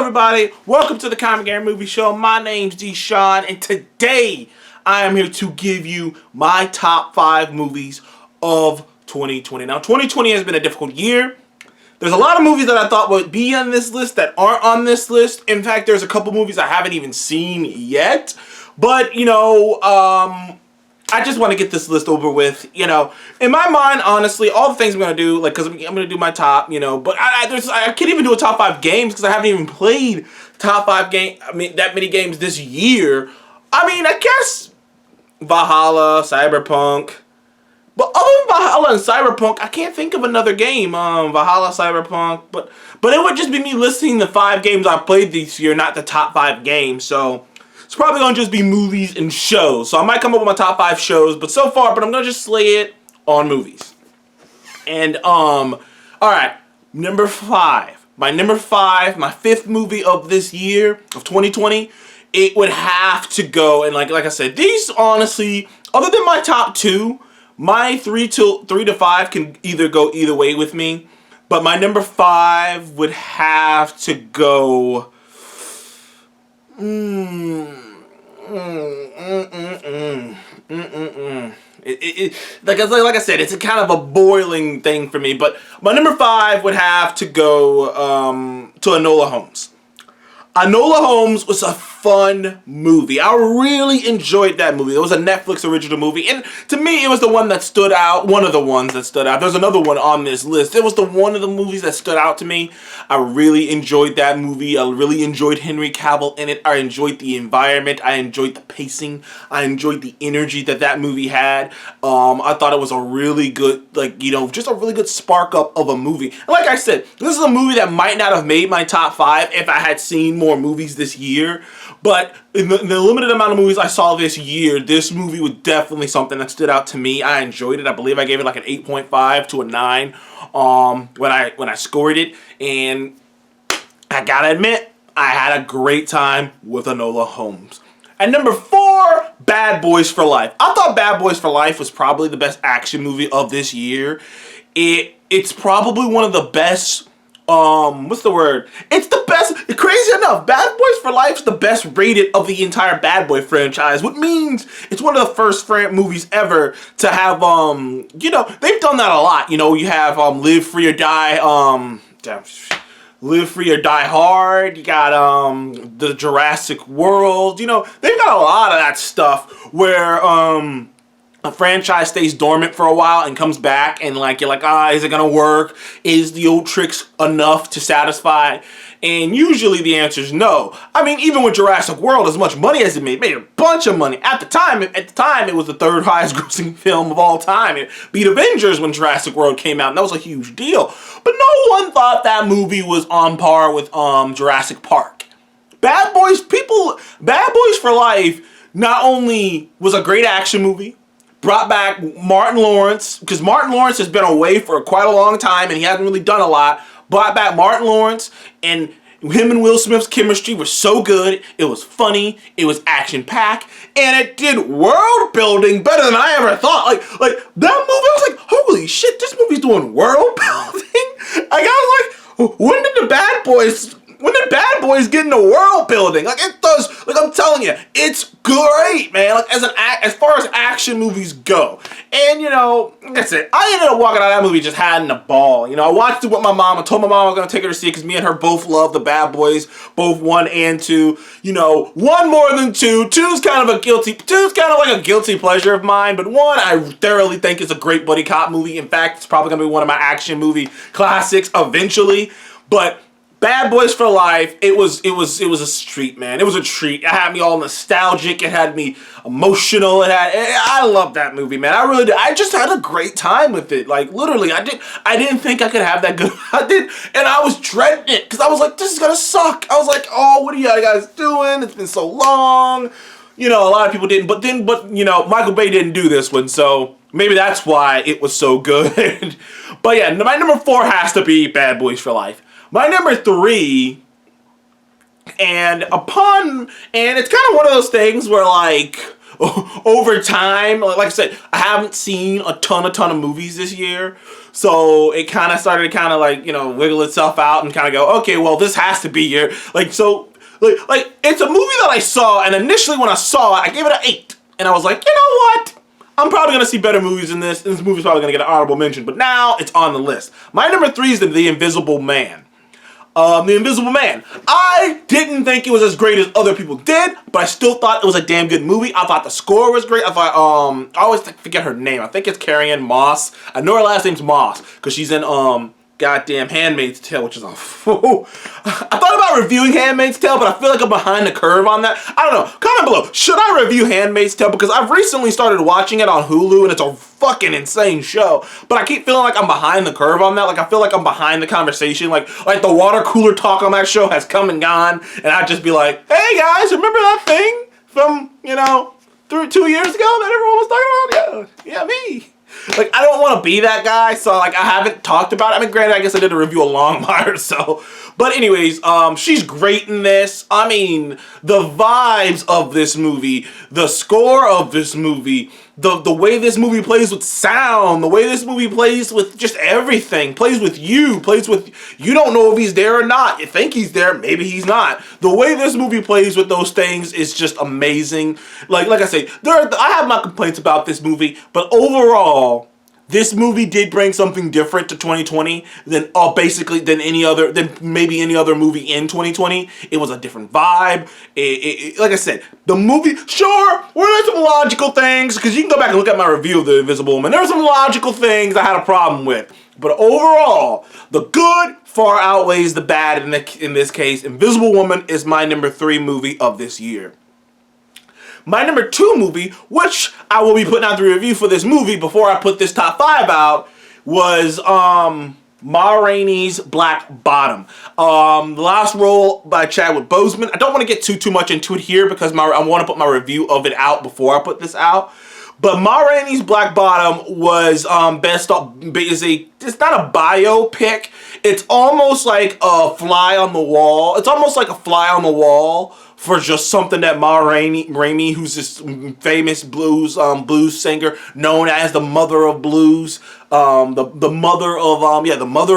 everybody, welcome to the Comic Game Movie Show. My name's Deshaun, and today I am here to give you my top 5 movies of 2020. Now, 2020 has been a difficult year. There's a lot of movies that I thought would be on this list that aren't on this list. In fact, there's a couple movies I haven't even seen yet. But, I just want to get this list over with, In my mind, honestly, all the things I'm going to do, because I'm going to do my top, but I can't even do a top 5 games because I haven't even played top 5 that many games this year. I guess Valhalla, Cyberpunk. But other than Valhalla and Cyberpunk, I can't think of another game. Valhalla, Cyberpunk, but it would just be me listing the 5 games I played this year, not the top 5 games, so it's probably going to just be movies and shows. So I might come up with my top 5 shows, but I'm going to just slay it on movies. And, alright, number 5. My 5th movie of this year, of 2020, it would have to go, and like I said, these honestly, other than my top 2, my 3 to 5 can either go either way with me. But my number 5 would have to go... Like I said, it's a kind of a boiling thing for me. But my number 5 would have to go to Enola Holmes. Enola Holmes was a fun movie. I really enjoyed that movie. It was a Netflix original movie, and to me, it was the one that stood out. One of the ones that stood out. There's another one on this list. It was one of the movies that stood out to me. I really enjoyed that movie. I really enjoyed Henry Cavill in it. I enjoyed the environment. I enjoyed the pacing. I enjoyed the energy that movie had. I thought it was a really good, just a really good spark up of a movie. And like I said, this is a movie that might not have made my top 5 if I had seen more movies this year. But in the limited amount of movies I saw this year, this movie was definitely something that stood out to me. I enjoyed it. I believe I gave it like an 8.5 to a 9 when I scored it. And I gotta admit, I had a great time with Enola Holmes. And number 4, Bad Boys for Life. I thought Bad Boys for Life was probably the best action movie of this year. It's probably one of the best... what's the word? It's the best. Crazy enough, Bad Boys for Life is the best rated of the entire Bad Boy franchise, which means it's one of the first movies ever to have, they've done that a lot. You have, Live Free or Die, Live Free or Die Hard. You got, the Jurassic World. They've got a lot of that stuff where, a franchise stays dormant for a while and comes back, and you're like, is it gonna work? Is the old tricks enough to satisfy? And usually the answer is no. Even with Jurassic World, as much money as it made a bunch of money. At the time, it was the 3rd highest grossing film of all time. It beat Avengers when Jurassic World came out, and that was a huge deal. But no one thought that movie was on par with Jurassic Park. Bad Boys for Life not only was a great action movie, brought back Martin Lawrence, because Martin Lawrence has been away for quite a long time and he hasn't really done a lot. Brought back Martin Lawrence, and him and Will Smith's chemistry was so good. It was funny, it was action-packed, and it did world building better than I ever thought. Like that movie, I was like, holy shit, this movie's doing world building? I was like, when did Bad Boys get into world building? It does. I'm telling you, it's great, man. As far as action movies go, and like I said, I ended up walking out of that movie just having a ball. I watched it with my mom. I told my mom I was gonna take her to see it because me and her both love the Bad Boys, both 1 and 2. 1 more than 2. 2's kind of like a guilty pleasure of mine, but 1 I thoroughly think is a great buddy cop movie. In fact, it's probably gonna be one of my action movie classics eventually. But Bad Boys for Life, it was a treat, man. It was a treat. It had me all nostalgic. It had me emotional. I love that movie, man. I really did. I just had a great time with it. Literally, I didn't think I could have that good. I did, and I was dreading it because I was like, this is gonna suck. I was like, oh, what are you guys doing? It's been so long. A lot of people didn't, but Michael Bay didn't do this one, so maybe that's why it was so good. But yeah, my number 4 has to be Bad Boys for Life. My number 3, and it's kind of one of those things where over time, like I said, I haven't seen a ton of movies this year. So it kind of started to kind of like, you know, wiggle itself out and kind of go, okay, well, this has to be your, like, so, like, it's a movie that I saw, and initially when I saw it, I gave it an 8. And I was like, you know what? I'm probably going to see better movies than this, and this movie's probably going to get an honorable mention, but now it's on the list. My number 3 is The Invisible Man. The Invisible Man. I didn't think it was as great as other people did, but I still thought it was a damn good movie. I thought the score was great. I thought, I always forget her name. I think it's Carrie-Anne Moss. I know her last name's Moss, because she's in, goddamn Handmaid's Tale, which is a I thought about reviewing Handmaid's Tale, but I feel like I'm behind the curve on that. I don't know. Comment below. Should I review Handmaid's Tale? Because I've recently started watching it on Hulu, and it's a fucking insane show. But I keep feeling like I'm behind the curve on that. Like, I feel like I'm behind the conversation. Like the water cooler talk on that show has come and gone, and I'd just be like, hey guys, remember that thing from, you know, 2 years ago that everyone was talking about? Yeah, me. Like, I don't want to be that guy, so, like, I haven't talked about it. I mean, granted, I guess I did a review of Longmire, so. But anyways, she's great in this. I mean, the vibes of this movie, the score of this movie, the way this movie plays with sound, the way this movie plays with just everything, plays with you don't know if he's there or not. You think he's there, maybe he's not. The way this movie plays with those things is just amazing. Like I say, I have my complaints about this movie, but overall, this movie did bring something different to 2020 than maybe any other movie in 2020. It was a different vibe. Like I said, the movie, sure, were there some logical things, because you can go back and look at my review of The Invisible Woman. There were some logical things I had a problem with. But overall, the good far outweighs the bad in this case. Invisible Woman is my number 3 movie of this year. My number 2 movie, which I will be putting out the review for this movie before I put this top 5 out, was Ma Rainey's Black Bottom. The last role by Chadwick Boseman. I don't want to get too much into it here because I want to put my review of it out before I put this out. But Ma Rainey's Black Bottom was it's not a biopic. It's almost like a fly on the wall. It's almost like a fly on the wall for just something that Ma Rainey, who's this famous blues singer, known as the mother of blues, the mother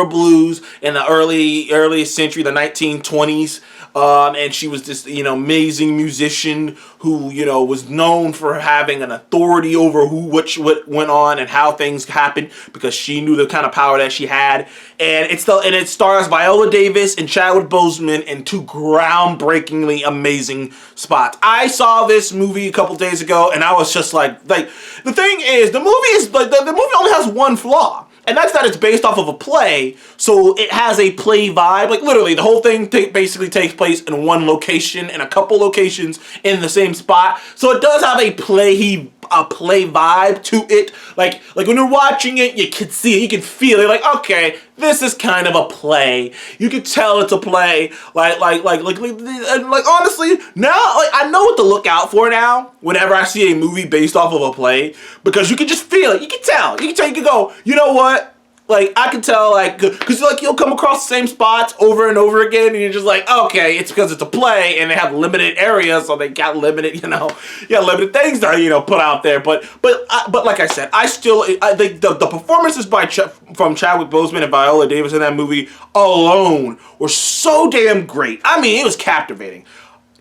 of blues in the earliest century, the 1920s. And she was this, amazing musician who, was known for having an authority over what went on and how things happened, because she knew the kind of power that she had. And it stars Viola Davis and Chadwick Boseman in 2 groundbreakingly amazing spots. I saw this movie a couple days ago, and I was just like, the thing is, the movie only has one flaw. And that's that it's based off of a play, so it has a play vibe. Like, literally, the whole thing basically takes place in one location, and a couple locations in the same spot. So it does have a play vibe to it. Like when you're watching it, you can see it, you can feel it. Like, okay, this is kind of a play. You can tell it's a play. Like honestly, now I know what to look out for now whenever I see a movie based off of a play, because you can just feel it. You can tell. You can go, you know what? Like, I can tell, like, because, you'll come across the same spots over and over again, and you're just like, okay, it's because it's a play, and they have limited areas, so they got limited, limited things that, put out there. But like I said, I think the performances from Chadwick Boseman and Viola Davis in that movie alone were so damn great. I mean, it was captivating.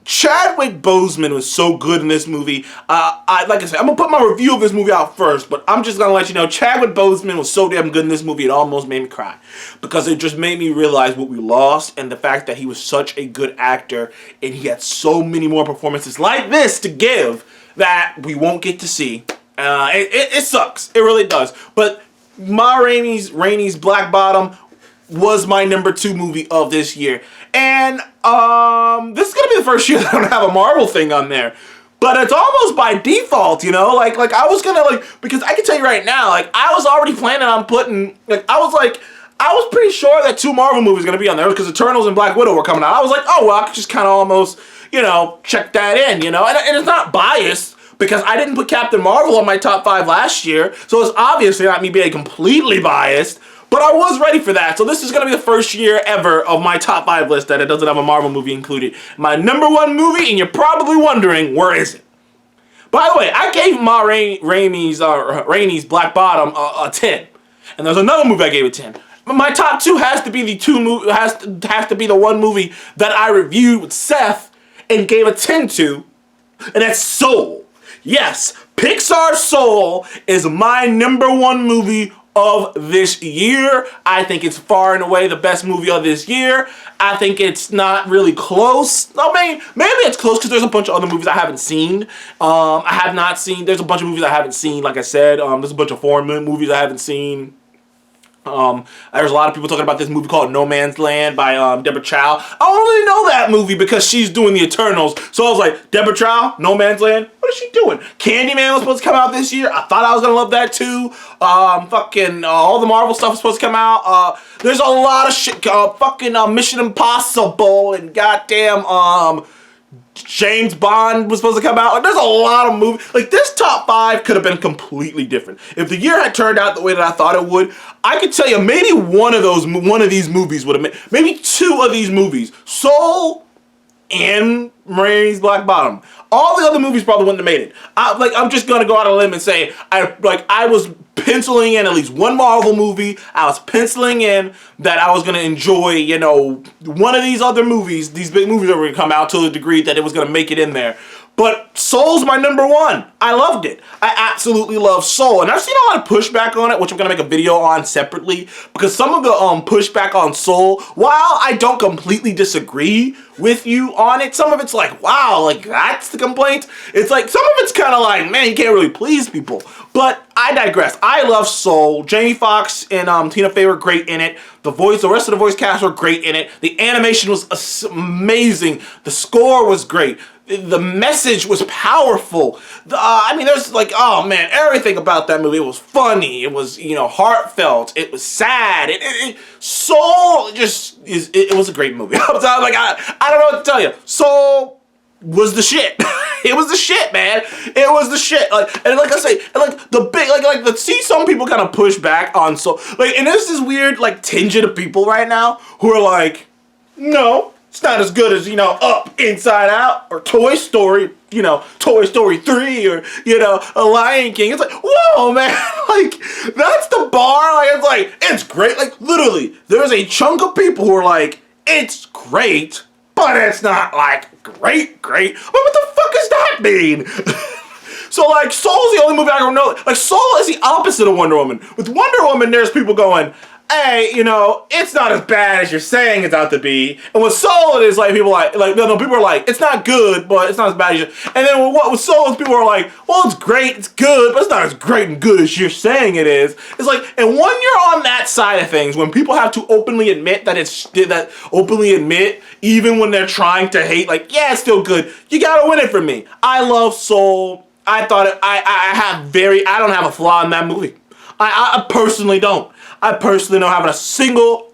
Chadwick Boseman was so good in this movie. Like I said, I'm going to put my review of this movie out first, but I'm just going to let you know, Chadwick Boseman was so damn good in this movie, it almost made me cry. Because it just made me realize what we lost, and the fact that he was such a good actor, and he had so many more performances like this to give that we won't get to see. It sucks. It really does. But Ma Rainey's Black Bottom was my number 2 movie of this year. And this is gonna be the first year that I don't have a Marvel thing on there. But it's almost by default, Like I was gonna because I can tell you right now, I was already planning on putting I was pretty sure that 2 Marvel movies were gonna be on there, because Eternals and Black Widow were coming out. I was like, oh well, I could just kinda almost, check that in, and it's not biased, because I didn't put Captain Marvel on my top 5 last year, so it's obviously not me being completely biased. But I was ready for that. So this is going to be the first year ever of my top 5 list that it doesn't have a Marvel movie included. My number 1 movie, and you're probably wondering, where is it? By the way, I gave Ma Rainey's Black Bottom a 10, and there's another movie I gave a 10. My top two has to be has to be the one movie that I reviewed with Seth and gave a 10 to, and that's Soul. Yes, Pixar's Soul is my #1 movie of this year. I think it's far and away the best movie of this year. I think it's not really close. I mean, maybe it's close because there's a bunch of other movies I haven't seen. I have not seen. There's a bunch of movies I haven't seen. Like I said, there's a bunch of foreign movies I haven't seen. There's a lot of people talking about this movie called No Man's Land by Deborah Chow. I don't really know that movie because she's doing the Eternals. So I was like, Deborah Chow, No Man's Land, what is she doing? Candyman was supposed to come out this year. I thought I was gonna love that too. All the Marvel stuff was supposed to come out. There's a lot of shit. Mission Impossible and goddamn James Bond was supposed to come out. Like, there's a lot of movies. Like, this top 5 could have been completely different. If the year had turned out the way that I thought it would, I could tell you maybe one of these movies would have made, maybe 2 of these movies, Soul and Rainey's Black Bottom. All the other movies probably wouldn't have made it. I'm just gonna go out on a limb and say I was penciling in at least one Marvel movie. I was penciling in that I was gonna enjoy, you know, one of these other movies, these big movies that were gonna come out to the degree that it was gonna make it in there. But Soul's my #1. I loved it. I absolutely love Soul. And I've seen a lot of pushback on it, which I'm going to make a video on separately. Because some of the pushback on Soul, while I don't completely disagree with you on it, some of it's like, wow, like that's the complaint. It's like, some of it's kind of like, man, you can't really please people. But I digress. I love Soul. Jamie Foxx and Tina Fey were great in it. The rest of the voice cast were great in it. The animation was amazing. The score was great. The message was powerful. I mean, there's like, oh man, everything about that movie. It was funny. It was, you know, heartfelt. It was sad. Soul just is. It was a great movie. I don't know what to tell you. Soul was the shit. It was the shit, man. It was the shit. And like I say, see some people kind of push back on Soul. Like, and there's this weird like tinge of people right now who are like, no. It's not as good as, you know, Up, Inside Out, or Toy Story, you know, Toy Story 3, or, you know, A Lion King. It's like, whoa, man, like, that's the bar. Like, it's great. Like, literally, there's a chunk of people who are like, it's great, but it's not, like, great. But what the fuck does that mean? So, like, Soul's the only movie I don't know. Like, Soul is the opposite of Wonder Woman. With Wonder Woman, there's people going, hey, you know, it's not as bad as you're saying it's out to be. And with Soul, it is like people people are like, it's not good, but it's not as bad as you. And then with Soul, people are like, well, it's great, it's good, but it's not as great and good as you're saying it is. It's like, and when you're on that side of things, when people have to openly admit even when they're trying to hate, like, yeah, it's still good, you gotta win it for me. I love Soul. I don't have a flaw in that movie. I personally don't. I personally don't have a single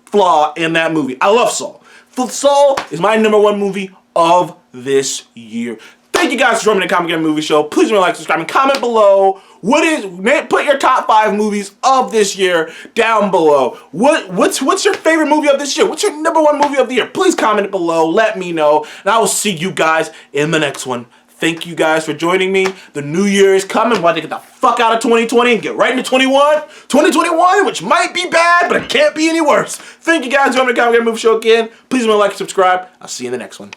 flaw in that movie. I love Soul. Soul is my #1 movie of this year. Thank you guys for joining the Comic Game Movie Show. Please remember to like, subscribe, and comment below. Put your top 5 movies of this year down below. What's your favorite movie of this year? What's your #1 movie of the year? Please comment it below. Let me know, and I will see you guys in the next one. Thank you guys for joining me. The new year is coming. We're about to get the fuck out of 2020 and get right into 2021, which might be bad, but it can't be any worse. Thank you guys for joining the Comic Game Movie Show again. Please remember to like and subscribe. I'll see you in the next one.